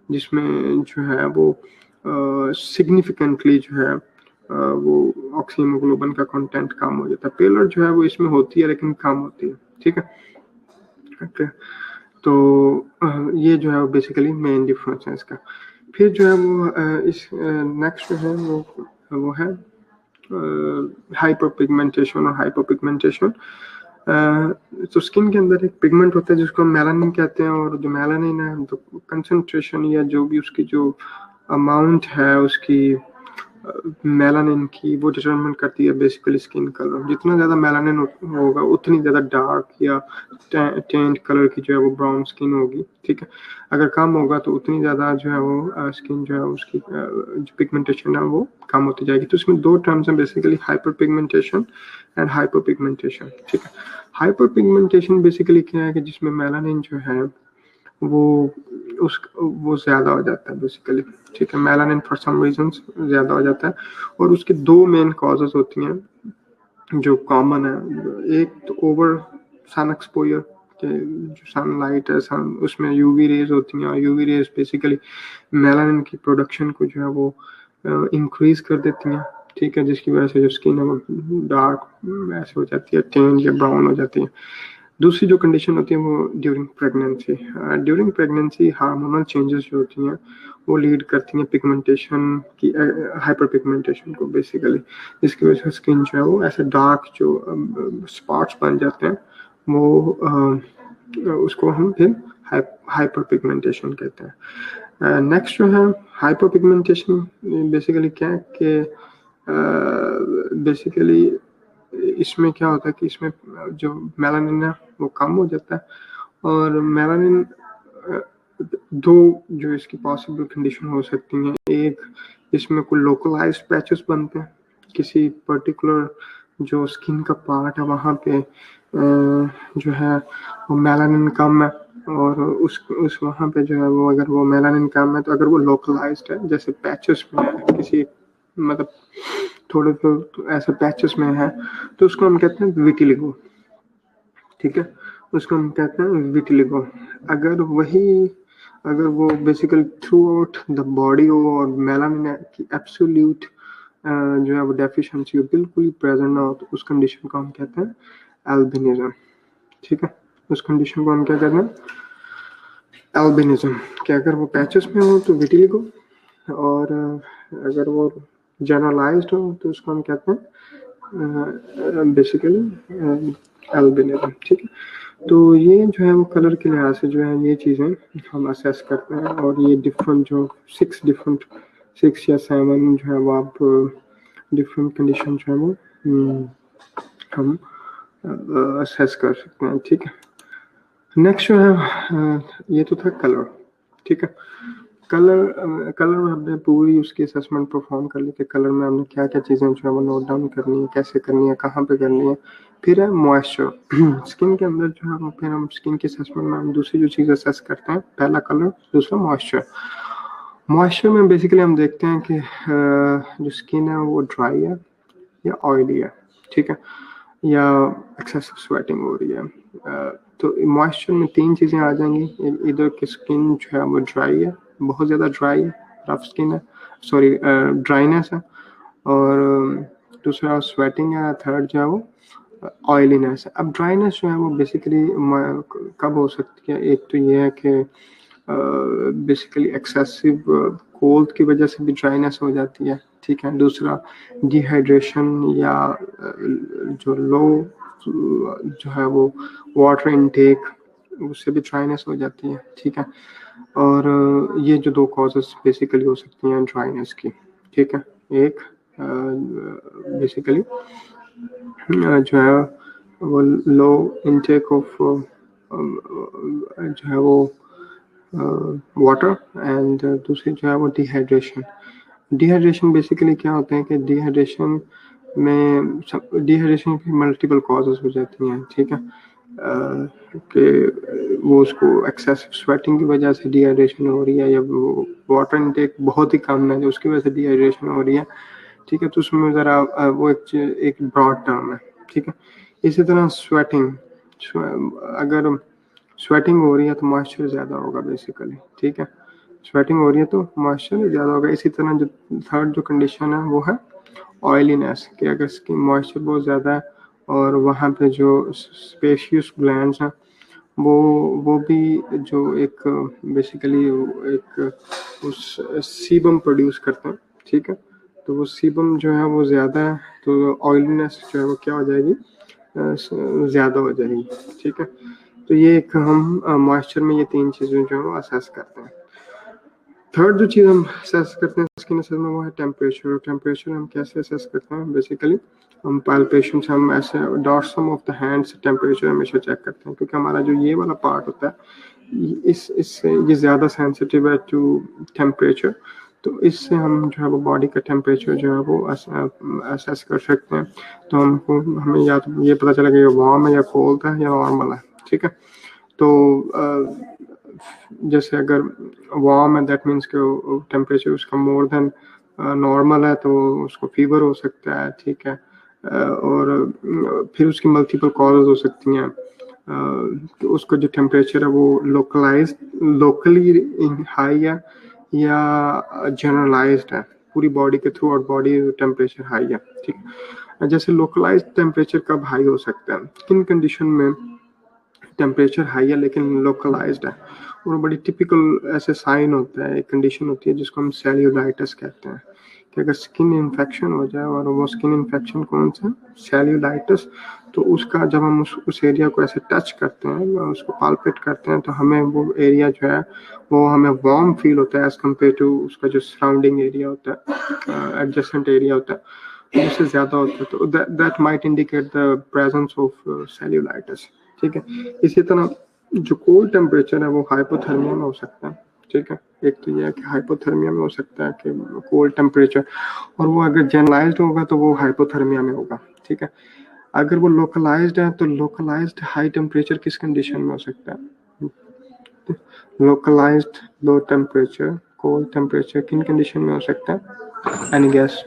जिसमें जो है वो सिग्निफिकेंटली जो है वो ऑक्सी हीमोग्लोबिन का कंटेंट कम हो जाता है। पेलर जो है वो इसमें होती है लेकिन कम होती है, ठीक है। ओके, तो ये जो है वो बेसिकली मेन डिफरेंस है इसका। फिर जो है वो इस नेक्स्ट जो है वो है हाइपर पिगमेंटेशन और हाइपर पिगमेंटेशन। तो स्किन के अंदर एक पिगमेंट होता है जिसको हम मेलानिन कहते हैं, और जो मेलानिन है तो कंसंट्रेशन या जो भी उसकी जो अमाउंट है उसकी मेलानिन की वो डिटरमिन करती है बेसिकली स्किन कलर। जितना ज़्यादा मेलानिन होगा उतनी ज़्यादा डार्क या टेंट कलर की जो है वो ब्राउन स्किन होगी, ठीक है। अगर कम होगा तो उतनी ज़्यादा जो है वो स्किन जो है उसकी जो पिगमेंटेशन है वो कम होती जाएगी। तो इसमें दो टर्म्स हैं basically, hyper pigmentation and hyper pigmentation, ठीक है। हाइपर पिगमेंटेशन बेसिकली क्या है कि जिसमें मेलानिन जो है वो ज़्यादा हो जाता है बेसिकली, ठीक है। मेलानिन फॉर सम रीजंस ज़्यादा हो जाता है, और उसकी दो मेन कॉजेज होती हैं जो कॉमन है। एक तो ओवर सन एक्सपोजर, के जो सनलाइट है सन उसमें यूवी रेज होती हैं, और यूवी रेज बेसिकली मेलानिन की प्रोडक्शन को जो है वो इंक्रीज कर देती हैं, ठीक है, जिसकी वजह से जो स्किन है वो डार्क ऐसे हो जाती है, टेन या ब्राउन हो जाती है। दूसरी जो कंडीशन होती है वो ड्यूरिंग प्रेगनेंसी हार्मोनल चेंजेस जो होती हैं वो लीड करती हैं पिगमेंटेशन की, हाइपर पिगमेंटेशन को बेसिकली, जिसकी वजह से स्किन जो है वो ऐसे डार्क जो स्पॉट्स बन जाते हैं वो उसको हम फिर हाइपर पिगमेंटेशन कहते हैं। नेक्स्ट जो है हाइपर पिगमेंटेशन बेसिकली क्या है कि बेसिकली इसमें क्या होता है कि इसमें जो मेलानिन है वो कम हो जाता है, और मेलानिन दो जो इसकी पॉसिबल कंडीशन हो सकती हैं, एक इसमें कोई लोकलाइज्ड पैचेस बनते हैं किसी पर्टिकुलर जो स्किन का पार्ट है वहाँ पे जो है वो मेलानिन कम है, और उस वहाँ पे जो है वो अगर वो मेलानिन कम है तो अगर वो लोकलाइज्ड है जैसे पैचेस में है किसी मतलब थोड़े तो ऐसे पैचेस में है तो उसको हम कहते हैं विटिलिगो, ठीक है, उसको हम कहते हैं विटिलिगो। अगर वो basically through out the body हो और मेलानिन की एब्सोल्यूट जो है वो डेफिशिएंसी हो बिल्कुल ही प्रेजेंट ना हो तो उस कंडीशन को हम कहते हैं एल्बिनिज्म, ठीक है। उस कंडीशन को हम क्या कहते हैं एल्बिनिज्म, कि अगर वो पैचेस में हो तो विटिलिगो और अगर वो जनरलाइज्ड हो तो उसको हम कहते हैं बेसिकली एल्बिनिज्म, ठीक है। तो ये जो है वो कलर के लिहाज से जो है ये चीज़ें हम असेस करते हैं और ये डिफरेंट जो 6 या 7 जो है वो आप डिफरेंट कंडीशन जो है वो हम असेस कर सकते हैं, ठीक है। नेक्स्ट जो है ये तो था कलर, ठीक है। कलर में हमने पूरी उसकी असेसमेंट परफॉर्म कर ली कि कलर में हमने क्या क्या चीज़ें जो है वो नोट डाउन करनी है, कैसे करनी है, कहाँ पे करनी है। फिर है मॉइस्चर स्किन के अंदर जो है वो फिर हम स्किन की असेसमेंट में हम दूसरी जो चीज़ असेस करते हैं, पहला कलर, दूसरा मॉइस्चर में बेसिकली हम देखते हैं कि जो स्किन है वो ड्राई है या ऑयली है, ठीक है, या एक्सेसिव स्वेटिंग हो रही है। तो मॉइस्चर में 3 चीज़ें आ जाएंगी, इधर की स्किन जो है वो ड्राई है, बहुत ज़्यादा ड्राई है, रफ स्किन है, सॉरी ड्राइनेस है, और दूसरा स्वेटिंग है, थर्ड जो है वो ऑयलीनेस है। अब ड्राइनेस जो है वो बेसिकली कब हो सकती है, एक तो ये है कि बेसिकली एक्सेसिव कोल्ड की वजह से भी ड्राइनेस हो जाती है, ठीक है। दूसरा डिहाइड्रेशन या जो लो जो है वो वाटर इनटेक उससे भी ड्राइनेस हो जाती है, ठीक है। और ये जो 2 कॉजेस बेसिकली हो सकती हैं ड्राइनेस की, ठीक है। एक बेसिकली जो है वो लो इनटेक ऑफ जो है वो वाटर, एंड दूसरी जो है वो डिहाइड्रेशन बेसिकली क्या होता है कि डिहाइड्रेशन की मल्टीपल कॉजेस हो जाती हैं, ठीक है। कि वो उसको एक्सेसिव स्वेटिंग की वजह से डिहाइड्रेशन हो रही है या वो वाटर इनटेक बहुत ही कम है जो उसकी वजह से डिहाइड्रेशन हो रही है, ठीक है। तो उसमें ज़रा वो एक ब्रॉड टर्म है, ठीक है। इसी तरह अगर स्वेटिंग हो रही है तो मॉइस्चर ज़्यादा होगा बेसिकली, ठीक है। स्वेटिंग हो रही है तो मॉइस्चर ज़्यादा होगा। इसी तरह जो थर्ड जो कंडीशन है वो है ऑयलीनेस, कि अगर स्किन मॉइस्चर बहुत ज़्यादा है और वहाँ पे जो स्पेशियस ग्लैंड्स हैं वो भी जो एक बेसिकली एक उस सीबम प्रोड्यूस करते हैं, ठीक है। तो वो सीबम जो है वो ज़्यादा है तो ऑयलीनेस जो है वो क्या हो जाएगी, ज़्यादा हो जाएगी, ठीक है। तो ये एक हम मॉइस्चर में ये 3 चीज़ें जो है वो असेस करते हैं। थर्ड जो चीज़ हम असेस करते हैं स्किन असेस में वो है टेम्परेचर। टेम्परेचर हम कैसे असेस करते हैं, बेसिकली हम पैल्पेशन से हम ऐसे डॉर्सम ऑफ द हैंड से टेम्परेचर हमेशा चेक करते हैं, क्योंकि हमारा जो ये वाला पार्ट होता है इससे ये ज़्यादा सेंसिटिव है टू टेम्परेचर, तो इससे हम जो है वो बॉडी का टेम्परेचर जो है वो असेस कर सकते हैं। तो हमें या तो ये पता चलेगा ये वार्म है या कोल्ड है या नॉर्मल है, ठीक है। तो जैसे अगर वार्म है दैट मीन्स कि टेम्परेचर उसका मोर देन नॉर्मल है तो उसको फीवर हो सकता है, ठीक है। और फिर उसकी मल्टीपल कॉजेज हो सकती हैं, तो उसका जो टेम्परेचर है वो लोकली हाई है या जनरलाइज्ड है, पूरी बॉडी के through out body temperature high है, ठीक है। जैसे लोकलाइज्ड टेम्परेचर कब हाई हो सकता है, किन कंडीशन में टेम्परेचर हाई है लेकिन लोकलाइज्ड है, और बड़ी टिपिकल ऐसे साइन होता है, एक कंडीशन होती है जिसको हम सेल्यूलाइटिस कहते हैं, कि अगर स्किन इन्फेक्शन हो जाए, और वो स्किन इन्फेक्शन कौन सा, सेल्यूलाइटिस, तो उसका जब हम उस एरिया को ऐसे टच करते हैं, उसको पाल्पेट करते हैं, तो हमें वो एरिया जो है वो हमें वार्म फील होता है एज कम्पेयर टू उसका जो सराउंडिंग एरिया होता है, एडजेसेंट एरिया होता है, उससे ज़्यादा होता है, तो that might indicate the presence of cellulitis, ठीक है। इसी तरह जो कोल्ड टेम्परेचर है वो हाइपोथर्मिया में हो सकता है, ठीक है। एक तो ये है कि हाइपोथर्मिया में हो सकता है कि कोल्ड टेम्परेचर, और वो अगर जनरलाइज्ड होगा तो वो हाइपोथर्मिया में होगा, ठीक है। अगर वो लोकलाइज्ड है तो लोकलाइज्ड हाई टेम्परेचर किस कंडीशन में हो सकता है? Localised low temperature cold temperature किन कंडीशन में हो सकता है? Any guess?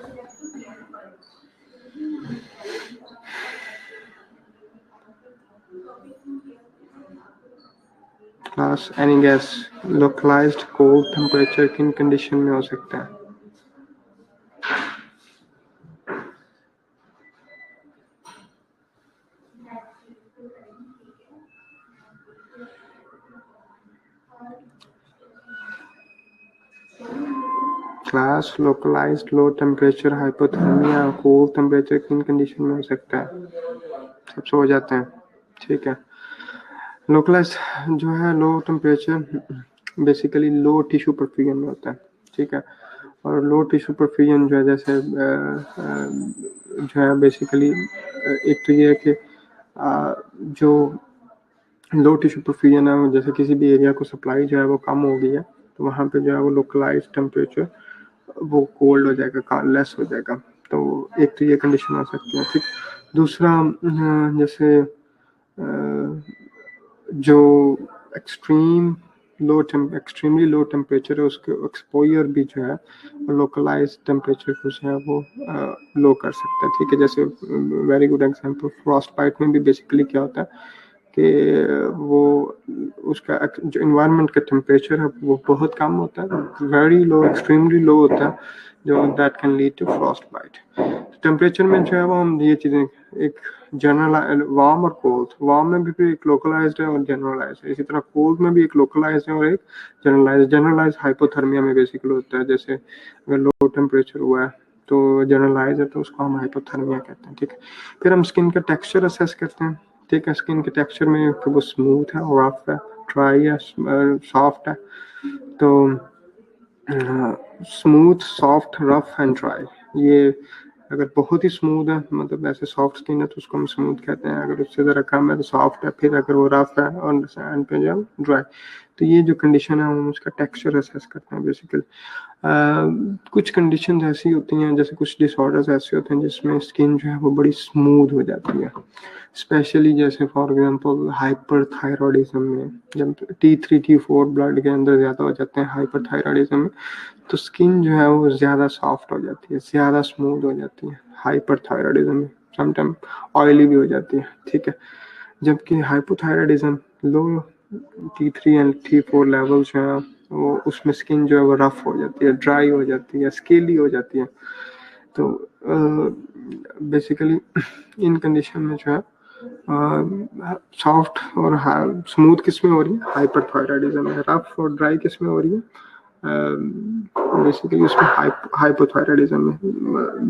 Class any guess? Localised cold temperature किन कंडीशन में हो सकता है? Class localised low temperature hypothermia cold temperature किन कंडीशन में हो सकता है? सब सो जाते हैं, ठीक है। लोकलाइज जो है लो टेम्परेचर बेसिकली लो टिश्यू परफ्यूजन में होता है, ठीक है। और लो टिश्यू परफ्यूजन जो है जैसे जो है बेसिकली एक तो ये है कि जो लो टिश्यू परफ्यूजन है जैसे किसी भी एरिया को सप्लाई जो है वो कम हो गई है तो वहाँ पे जो है वो लोकलाइज टेम्परेचर वो कोल्ड हो जाएगा, लेस हो जाएगा। तो एक तो ये कंडीशन हो सकती है, ठीक। दूसरा जैसे जो एक्सट्रीमली लो टेम्परेचर है उसके एक्सपोजर भी जो है लोकलाइज टेम्परेचर को जो है वो लो कर सकता है, ठीक है। जैसे very good example frostbite में भी बेसिकली क्या होता है कि वो उसका जो इन्वायरमेंट का टेम्परेचर है वो बहुत कम होता है, वेरी लो एक्सट्रीमली लो होता है, जो that can lead to frostbite. Temperature में जो है वो हम ये चीज़ें एक जनरल वार्म और कोल्ड, वार्म में भी एक लोकलाइज्ड है और जनरलाइज्ड है, इसी तरह कोल्ड में भी एक लोकलाइज्ड है और एक जनरलाइज्ड हाइपोथर्मिया में बेसिकली होता है। जैसे अगर लो टेम्परेचर हुआ है तो जनरलाइज है तो उसको हम हाइपोथर्मिया कहते हैं, ठीक है। फिर हम स्किन का टेक्सचर असेस करते हैं, ठीक है। स्किन के टेक्सचर में कि वो स्मूथ है, रफ है, ड्राई है, सॉफ्ट है। तो smooth, soft, rough and dry, ये अगर बहुत ही स्मूथ है मतलब ऐसे सॉफ्ट स्किन है तो उसको हम स्मूथ कहते हैं, अगर उससे ज़रा कम है तो सॉफ्ट है, फिर अगर वो रफ है और एंड पे जो ड्राई। तो ये जो कंडीशन है हम उसका टेक्सचर असेस करते हैं बेसिकली। कुछ कंडीशन ऐसी होती हैं, जैसे कुछ डिसऑर्डर्स ऐसे होते हैं जिसमें स्किन जो है वो बड़ी स्मूथ हो जाती है, स्पेशली जैसे फॉर एग्जांपल हाइपरथायरॉयडिज्म में जब T3 T4 ब्लड के अंदर ज़्यादा हो जाते हैं हाइपरथायरॉयडिज्म में, तो स्किन जो है वो ज़्यादा सॉफ्ट हो जाती है, ज़्यादा स्मूथ हो जाती है हाइपरथायरॉयडिज्म में, समटाइम ऑयली भी हो जाती है, ठीक है। जबकि hypothyroidism low T3 and T4 level जो है वो उसमें स्किन जो है वो रफ हो जाती है, ड्राई हो जाती है, स्केली हो जाती है। तो बेसिकली इन कंडीशन में जो है सॉफ्ट और स्मूथ किस में हो रही है? हाइपरथायरॉयडिज्म में। रफ और ड्राई किस में हो रही है? बेसिकली उसमें हाइपोथायरॉयडिज्म में।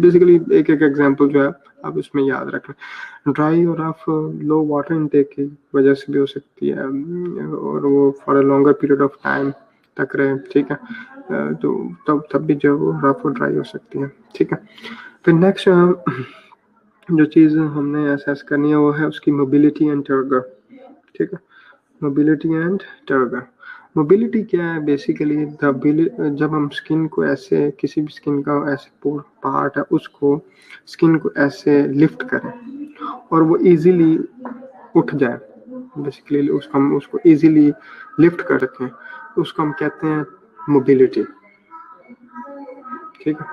बेसिकली एक एक एग्जांपल जो है आप इसमें याद रखना। ड्राई और रफ लो वाटर इनटेक की वजह से भी हो सकती है और वो for a longer period of time तक रहे, ठीक है। तो तब भी जो वो रफ और ड्राई हो सकती है, ठीक है। फिर नेक्स्ट जो चीज़ हमने असेस करनी है वो है उसकी मोबिलिटी एंड टर्गर, ठीक है। Mobility and turgor. मोबिलिटी क्या है? बेसिकली जब हम स्किन को ऐसे किसी भी स्किन का ऐसे पार्ट है उसको स्किन को ऐसे लिफ्ट करें और वो इजीली उठ जाए, बेसिकली उसको इजीली लिफ्ट कर रखें, उसको हम कहते हैं मोबिलिटी, ठीक है।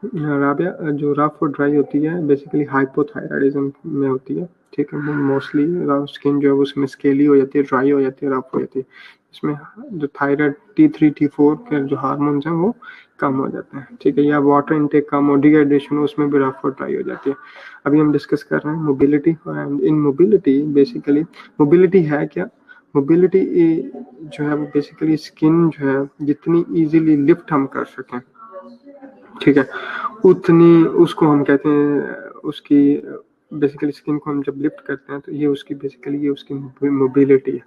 राबिया जो रफ और ड्राई होती है बेसिकली हाइपोथायरॉयडिज्म में होती है, ठीक है। मोस्टली स्किन जो है उसमें स्केली हो जाती है, ड्राई हो जाती है, रफ हो जाती है। इसमें जो थायराइड T3 T4 के जो हार्मोन्स हैं वो कम हो जाते हैं, ठीक है। या वाटर इनटेक कम हो, डिहाइड्रेशन हो, उसमें भी रफ और ड्राई हो जाती है। अभी हम डिस्कस कर रहे हैं मोबिलिटी, और इन मोबिलिटी बेसिकली मोबिलिटी है क्या? मोबिलिटी जो है वो बेसिकली स्किन जो है जितनी इजीली लिफ्ट हम कर सकें, ठीक है, उतनी उसको हम कहते हैं उसकी बेसिकली स्किन को हम जब लिफ्ट करते हैं तो ये उसकी बेसिकली ये उसकी मोबिलिटी है।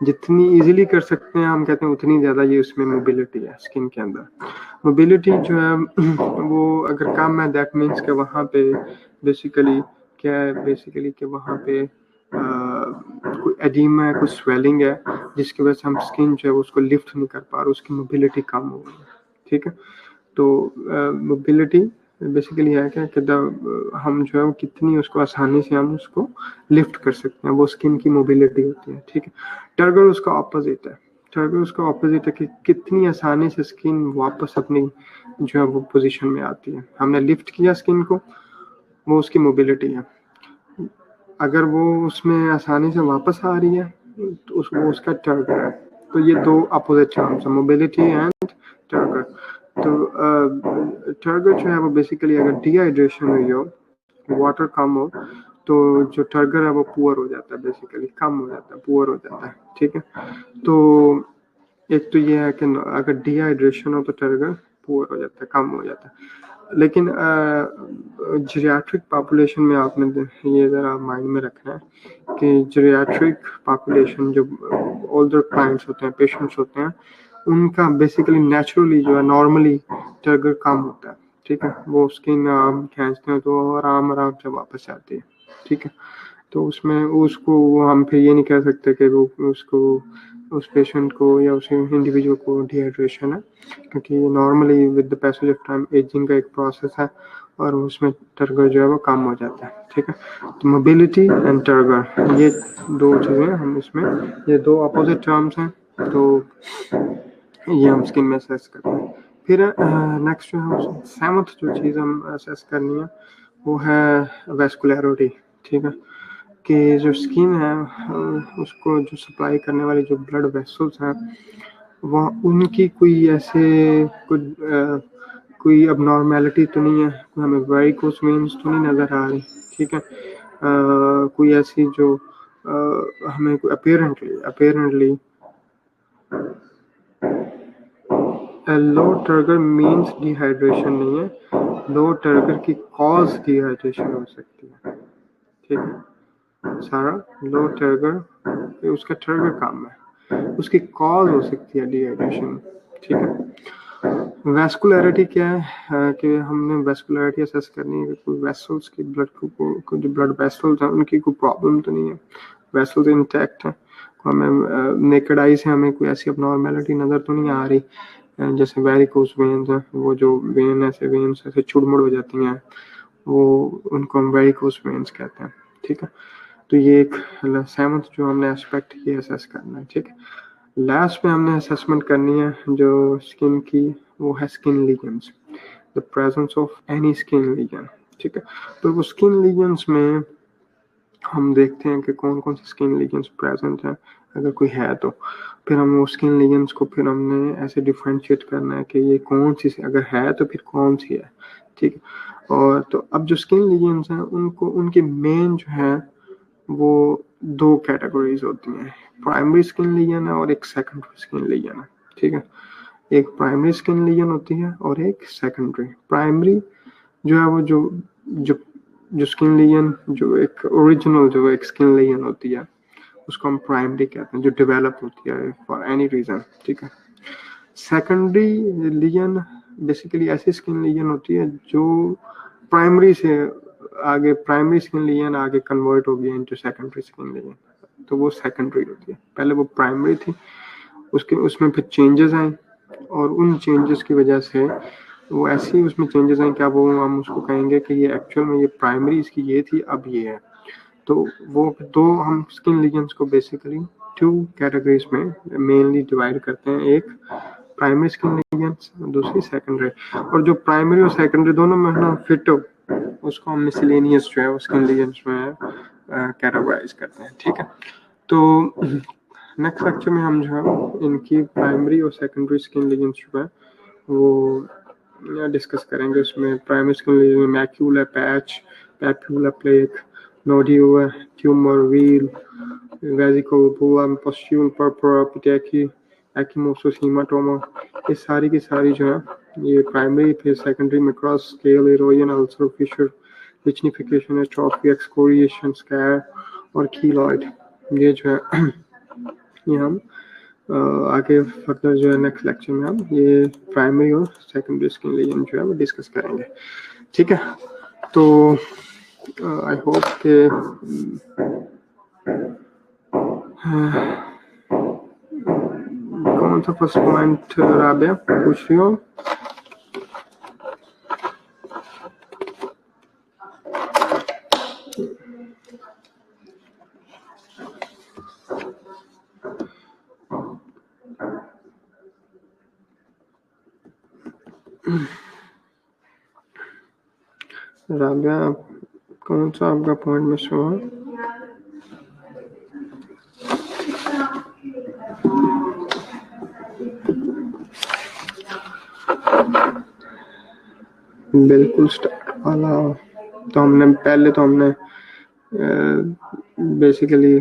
जितनी इजीली कर सकते हैं हम कहते हैं उतनी ज़्यादा ये उसमें मोबिलिटी है स्किन के अंदर। मोबिलिटी जो है वो अगर कम है दैट मीन्स कि वहाँ पे बेसिकली क्या है, बेसिकली कि वहाँ पे कोई एडिमा है, कोई स्वेलिंग है, जिसकी वजह से हम स्किन जो है उसको लिफ्ट नहीं कर पा रहे, उसकी मोबिलिटी कम हो गई है, ठीक है। तो मोबिलिटी बेसिकली है क्या कि हम जो है वो कितनी उसको आसानी से हम उसको लिफ्ट कर सकते हैं, वो स्किन की मोबिलिटी होती है, ठीक है। टर्गर उसका ऑपोजिट है, टर्गर उसका ऑपोजिट है कि कितनी आसानी से स्किन वापस अपनी जो है वो पोजीशन में आती है। हमने लिफ्ट किया स्किन को, वो उसकी मोबिलिटी है। अगर वो उसमें आसानी से वापस आ रही है तो वो उसका टर्गर है। तो ये दो अपोजिट टर्म्स है, मोबिलिटी एंड टर्गर। तो टर्गर जो है वो बेसिकली अगर डिहाइड्रेशन हुई हो, वाटर कम हो, तो जो टर्गर है वो पुअर हो जाता है, बेसिकली कम हो जाता है, पुअर हो जाता है, ठीक है। तो एक तो ये है कि अगर डिहाइड्रेशन हो तो टर्गर पुअर हो जाता है, कम हो जाता है। लेकिन जीरियाट्रिक पॉपुलेशन में आपने ये ज़रा माइंड में रखना है कि जीरियाट्रिक पॉपुलेशन जो ओल्डर क्लाइंट्स होते हैं, पेशेंट्स होते हैं, उनका बेसिकली नेचुरली जो है नॉर्मली टर्गर कम होता है, ठीक है। वो स्किन खींचते हैं तो आराम आराम से वापस आती है, ठीक है। तो उसमें उसको हम फिर ये नहीं कह सकते कि वो उसको उस पेशेंट को या उस इंडिविजुअल को डिहाइड्रेशन है, क्योंकि normally with the passage of time ageing का एक प्रोसेस है और उसमें टर्गर जो है वो कम हो जाता है, ठीक है। तो मोबिलिटी एंड टर्गर, ये दो चीज़ें हम इसमें, ये दो अपोजिट टर्म्स हैं, तो ये हम स्किन में असेस करते हैं। फिर नेक्स्ट जो है सेवंथ जो चीज़ हम असेस करनी है वो है वेस्कुलरिटी, ठीक है। कि जो स्किन है उसको जो सप्लाई करने वाली जो ब्लड वेसल्स हैं, वह उनकी कोई ऐसे कोई अबनॉर्मेलिटी तो नहीं है, हमें वेरिकोस वेन्स तो नहीं नज़र आ रही, ठीक है। कोई ऐसी जो हमें अपेरेंटली लो टर्गर मीन्स डिहाइड्रेशन नहीं है, लो टर्गर की कॉज डिहाइड्रेशन हो सकती है, ठीक है। सारा लो टर्गर उसका टर्गर काम है, उसकी कॉज हो सकती है डिहाइड्रेशन, ठीक है। वेस्कुलरिटी क्या है कि हमने वेस्कुलरिटी असेस करनी है कि कोई वेसल्स की ब्लड को जो ब्लड वेसल्स हैं उनकी कोई प्रॉब्लम तो नहीं है, वेसल्स इंटैक्ट है, हमें नेकेड आई से हमें कोई ऐसी अबनॉर्मेलिटी नज़र तो नहीं आ रही, जैसे वेरिकोस वेन्स हैं, वो जो वेन्स ऐसे चुड़मुड़ हो जाती हैं, वो उनको हम वेरिकोस वेन्स कहते हैं, ठीक है। तो ये एक सेवंथ जो हमने एस्पेक्ट ये असेस करना है, ठीक है। लास्ट में हमने असेसमेंट करनी है जो स्किन की, वो है skin lesions, the presence of any skin lesion, ठीक है। तो वो स्किन लीजन्स में हम देखते हैं कि कौन कौन से स्किन लीजन्स प्रेजेंट हैं, अगर कोई है तो फिर हम वो स्किन लीजन्स को फिर हमने ऐसे डिफ्रेंशिएट करना है कि ये कौन सी, अगर है तो फिर कौन सी है, ठीक है। और तो अब जो स्किन लीजन्स हैं उनको उनके मेन जो है वो दो कैटेगरीज होती हैं, प्राइमरी स्किन लीजन है और एक सेकेंडरी स्किन लीजन है, ठीक है। एक प्राइमरी स्किन लीजन होती है और एक सेकेंडरी। प्राइमरी जो है वो जो जो स्किन लीजन जो एक ओरिजिनल जो एक स्किन लीजन होती है उसको हम प्राइमरी कहते हैं, जो डेवलप होती है फॉर एनी रीजन, ठीक है। सेकेंडरी लीजन बेसिकली ऐसी स्किन लीजन होती है जो प्राइमरी से आगे, प्राइमरी स्किन लीजन आगे कन्वर्ट हो गया इनटू सेकेंडरी स्किन लीजन, तो वो सेकेंडरी होती है। पहले वो प्राइमरी थी, उसमें फिर चेंजेस आए और उन चेंजेस की वजह से वो ऐसी उसमें चेंजेस आए क्या वो हम उसको कहेंगे कि ये एक्चुअल में ये प्राइमरी इसकी ये थी, अब ये है। तो वो दो हम स्किन लीजन्स को बेसिकली टू कैटेगरीज में मेनली डिवाइड करते हैं, एक प्राइमरी स्किन लीजन्स, दूसरी सेकेंडरी। और जो प्राइमरी और सेकेंडरी दोनों में ना फिट हो उसको हम मिसलेनियस जो है स्किन लीजन्स में कैटेगराइज करते हैं, ठीक है। तो नेक्स्ट लेक्चर में हम जो है इनकी प्राइमरी और सेकेंडरी स्किन लीजन्स जो है वो डिस्कस करेंगे। उसमें प्राइमरी स्किन लीजन में macula patch, papula plaque, nodule, tumour, wheal, vesicle, bulla, pustule, purpura, petechiae, एक्टिनोसिस, हेमाटोमा, ये सारी की सारी जो है ये प्राइमरी, फिर सेकेंडरी में crust, scale, erosion, ulcer, fissure, lichenification, atrophy, excoriation, scar और कीलॉइड, ये जो है ये हम आगे फर्दर जो है नेक्स्ट लेक्चर में हम ये प्राइमरी और सेकेंडरी स्किन लीजन जो है वो डिस्कस करेंगे, ठीक है। तो आई होप के कौन सा फर्स्ट पॉइंट राबिया पूछ रही हो? राबिया कौन सा आपका पॉइंट मिस हुआ? बिल्कुल स्टार्ट वाला तो हमने बेसिकली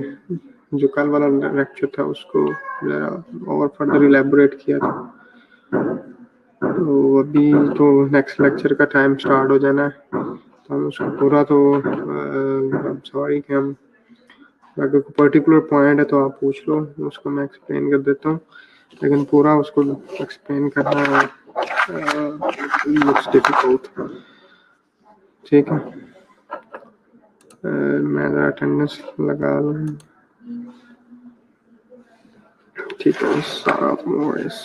जो कल वाला लेक्चर था उसको जरा और फर्दर इलेबोरेट किया था। तो अभी तो नेक्स्ट लेक्चर का टाइम स्टार्ट हो जाना है, तो हम उसको पूरा तो सॉरी कि हम अगर कोई पर्टिकुलर पॉइंट है तो आप पूछ लो, उसको मैं एक्सप्लेन कर देता हूँ, लेकिन पूरा उसको एक्सप्लेन करना लुक्स डिफिकल्ट। ठीक है, मैं ज़रा अटेंडेंस लगा लूँ। ठीक है, सारा मोरिस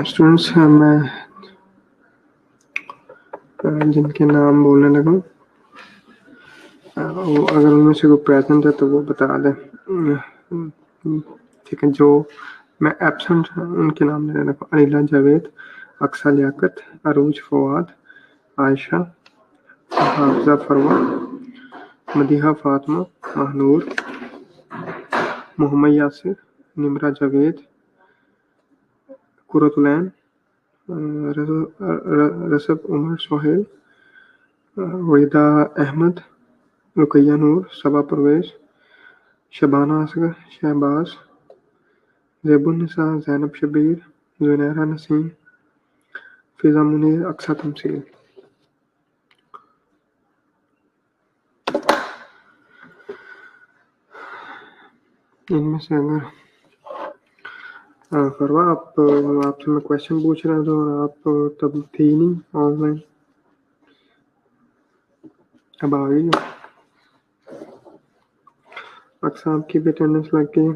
स्टूडेंट्स, मैं जिनके नाम बोलने लगा अगर उनमें से कोई प्रेजेंट है तो वो बता दें। ठीक है, जो मैं एब्सेंट हूँ उनके नाम ले रखा हूँ: अनिला जावेद, अक्सा लियाकत, अरूज फवाद, आयशा, हाफजा फरवा, मदीहा फातिमा, महनूर, मोहम्मद यासिर, निमरा जावेद, कुरतुलैन, रसब उमर सोहेल, वहीदा अहमद, रुकैया नूर, सबा परवेज, शबाना असगर, शहबाज, ज़ैबुन्निसा, ज़ैनब शबीर, ज़ुनैरा नसीम, फिज़ा मुनीर, अक्सा तमसील। इनमें से अगर फरवा आपसे मैं क्वेश्चन पूछ रहा था और आप तब थी नहीं ऑनलाइन, अब आ गई। अक्सा आपकी भी अटेंडेंस लग गई।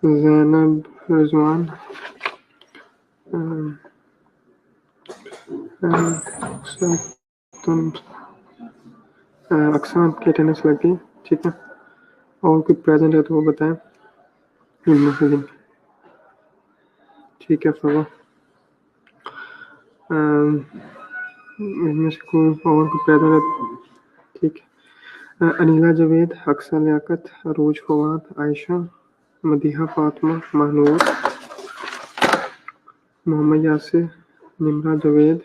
ज़ैनब, रिजवान, अक्सा आपकी अटेंडेंस लग गई। ठीक है, और कोई प्रेजेंट है तो वो बताएं इनमें से। ठीक है फरवा, इनमें से कोई और कोई प्रेजेंट है? ठीक है, अनिला जावेद, अक्सा लियाकत, अरूज फवाद, आयशा, मदीहा फातिमा, महनूर, मोहम्मद यासिर, निमरा जावेद,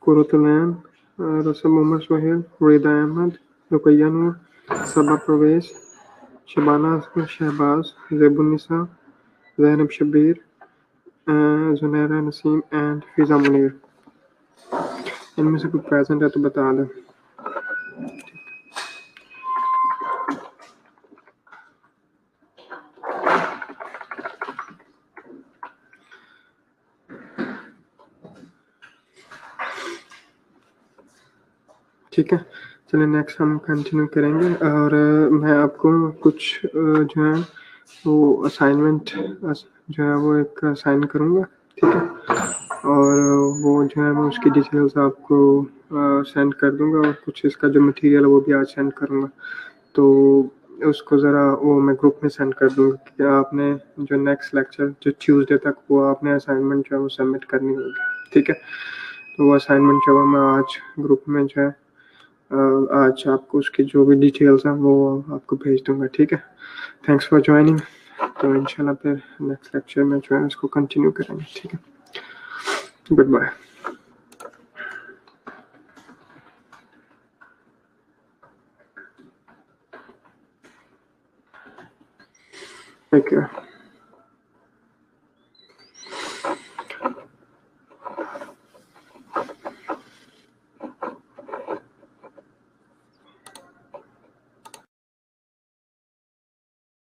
कुरतुलैन, रसम उमर सोहेल, वहीदा अहमद, रुकैया नूर, सबा परवेज, शबाना असगर, शहबाज, ज़ैबुन्निसा, ज़ैनब शबीर, ज़ुनैरा नसीम एंड फिज़ा मुनीर। इनमें से कोई प्रेजेंट है तो बता दें। ठीक है, चलिए नेक्स्ट हम कंटिन्यू करेंगे और मैं आपको कुछ जो है वो असाइनमेंट जो है वो एक असाइन करूँगा। ठीक है, और वो जो है मैं उसकी डिटेल्स आपको सेंड कर दूँगा और कुछ इसका जो मटेरियल है वो भी आज सेंड करूँगा। तो उसको ज़रा वो मैं ग्रुप में सेंड कर दूँगा कि आपने जो नेक्स्ट लेक्चर जो ट्यूसडे तक वो आपने असाइनमेंट जो है वो सबमिट करनी होगी। ठीक है, तो वो असाइनमेंट जो है मैं आज ग्रुप में जो है आज आपको उसकी जो भी डिटेल्स हैं वो आपको भेज दूंगा। ठीक है, थैंक्स फॉर ज्वाइनिंग। तो इंशाल्लाह फिर नेक्स्ट लेक्चर में जो है इसको कंटिन्यू करेंगे। ठीक है, गुड बाय। Take care.